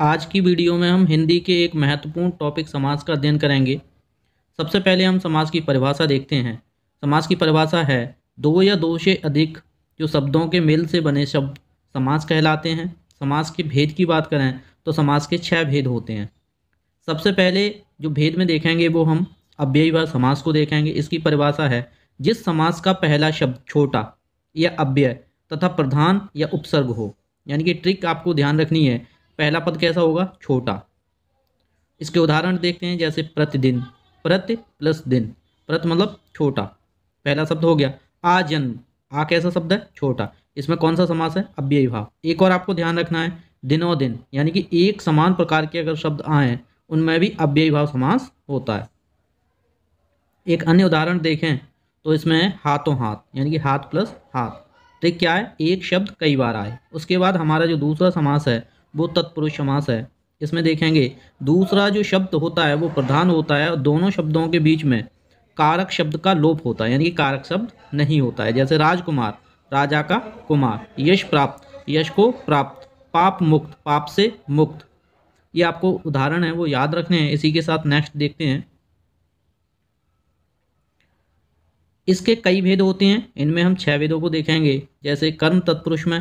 आज की वीडियो में हम हिंदी के एक महत्वपूर्ण टॉपिक समास का अध्ययन करेंगे। सबसे पहले हम समास की परिभाषा देखते हैं। समास की परिभाषा है दो या दो से अधिक जो शब्दों के मेल से बने शब्द समास कहलाते हैं। समास के भेद की बात करें तो समास के 6 भेद होते हैं। सबसे पहले जो भेद में देखेंगे वो हम अव्ययीभाव समास को देखेंगे। इसकी परिभाषा है जिस समास का पहला शब्द छोटा या अव्यय तथा प्रधान या उपसर्ग हो। यानी कि ट्रिक आपको ध्यान रखनी है, पहला पद कैसा होगा? छोटा। इसके उदाहरण देखते हैं, जैसे प्रतिदिन, प्रति प्लस दिन, प्रति मतलब छोटा, पहला शब्द हो गया। आजन्म, आ कैसा शब्द है? छोटा। इसमें कौन सा समास है? अव्ययीभाव। एक और आपको ध्यान रखना है, दिनों दिन, यानी कि एक समान प्रकार के अगर शब्द आए उनमें भी अव्ययीभाव समास होता है। एक अन्य उदाहरण देखें तो इसमें है हाथों हाथ, यानी कि हाथ प्लस हाथ। ट्रिक क्या है? एक शब्द कई बार आए। उसके बाद हमारा जो दूसरा समास है वो तत्पुरुष समास है। इसमें देखेंगे दूसरा जो शब्द होता है वो प्रधान होता है और दोनों शब्दों के बीच में कारक शब्द का लोप होता है, यानी कि कारक शब्द नहीं होता है। जैसे राजकुमार, राजा का कुमार। यश प्राप्त, यश को प्राप्त। पाप मुक्त, पाप से मुक्त। ये आपको उदाहरण है वो याद रखने हैं। इसी के साथ नेक्स्ट देखते हैं। इसके कई भेद होते हैं, इनमें हम 6 भेदों को देखेंगे। जैसे कर्म तत्पुरुष में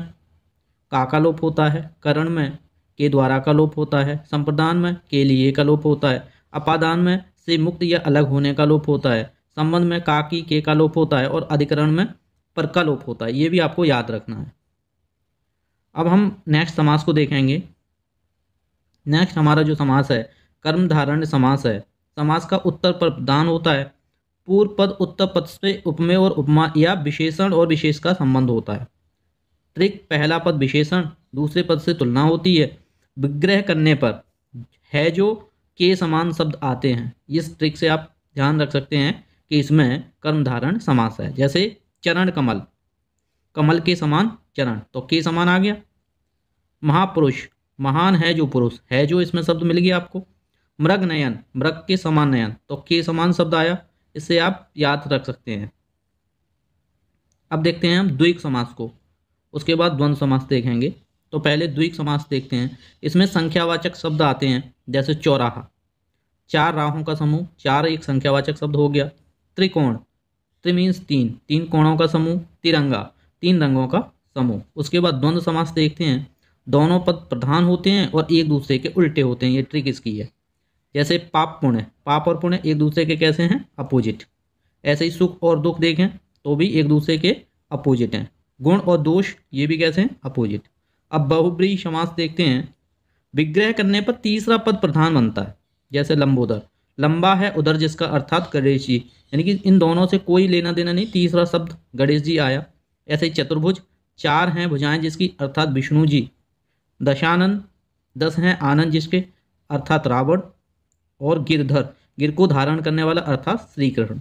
का लोप होता है, करण में के द्वारा का लोप होता है, संप्रदान में के लिए का लोप होता है, अपादान में से मुक्त या अलग होने का लोप होता है, संबंध में का की के का लोप होता है और अधिकरण में पर का लोप होता है। ये भी आपको याद रखना है। अब हम नेक्स्ट समास को देखेंगे। नेक्स्ट हमारा जो समास है कर्मधारय समास है। समास का उत्तर पर प्रधान होता है। पूर्व पद उत्तर पद से उपमेय और उपमा या विशेषण और विशेष का संबंध होता है। ट्रिक, पहला पद विशेषण, दूसरे पद से तुलना होती है। विग्रह करने पर है जो के समान शब्द आते हैं। इस ट्रिक से आप ध्यान रख सकते हैं कि इसमें कर्मधारय समास है। जैसे चरण कमल, कमल के समान चरण, तो के समान आ गया। महापुरुष, महान है जो पुरुष, है जो इसमें शब्द मिल गया आपको। मृग नयन, मृग के समान नयन, तो के समान शब्द आया। इससे आप याद रख सकते हैं। अब देखते हैं हम द्विक समास को, उसके बाद द्वंद्व समास देखेंगे। तो पहले द्विक समास देखते हैं। इसमें संख्यावाचक शब्द आते हैं, जैसे चौराहा, 4 राहों का समूह, 4 एक संख्यावाचक शब्द हो गया। त्रिकोण, त्रि मीन्स 3, 3 कोणों का समूह। तिरंगा, 3 रंगों का समूह। उसके बाद द्वंद्व समास देखते हैं। दोनों पद प्रधान होते हैं और एक दूसरे के उल्टे होते हैं। ये ट्रिक इसकी है। जैसे पाप पुण्य, पाप और पुण्य एक दूसरे के कैसे हैं? अपोजिट। ऐसे ही सुख और दुख देखें तो भी एक दूसरे के अपोजिट हैं। गुण और दोष ये भी कैसे हैं? अपोजिट। अब बहुब्रीहि समास देखते हैं। विग्रह करने पर तीसरा पद प्रधान बनता है। जैसे लंबोदर, लंबा है उधर जिसका, अर्थात गणेश जी, यानी कि इन दोनों से कोई लेना देना नहीं, तीसरा शब्द गणेश जी आया। ऐसे ही चतुर्भुज, 4 हैं भुजाएं जिसकी, अर्थात विष्णु जी। दशानन, 10 हैं आनंद जिसके, अर्थात रावण। और गिरधर, गिर को धारण करने वाला, अर्थात श्री कृष्ण।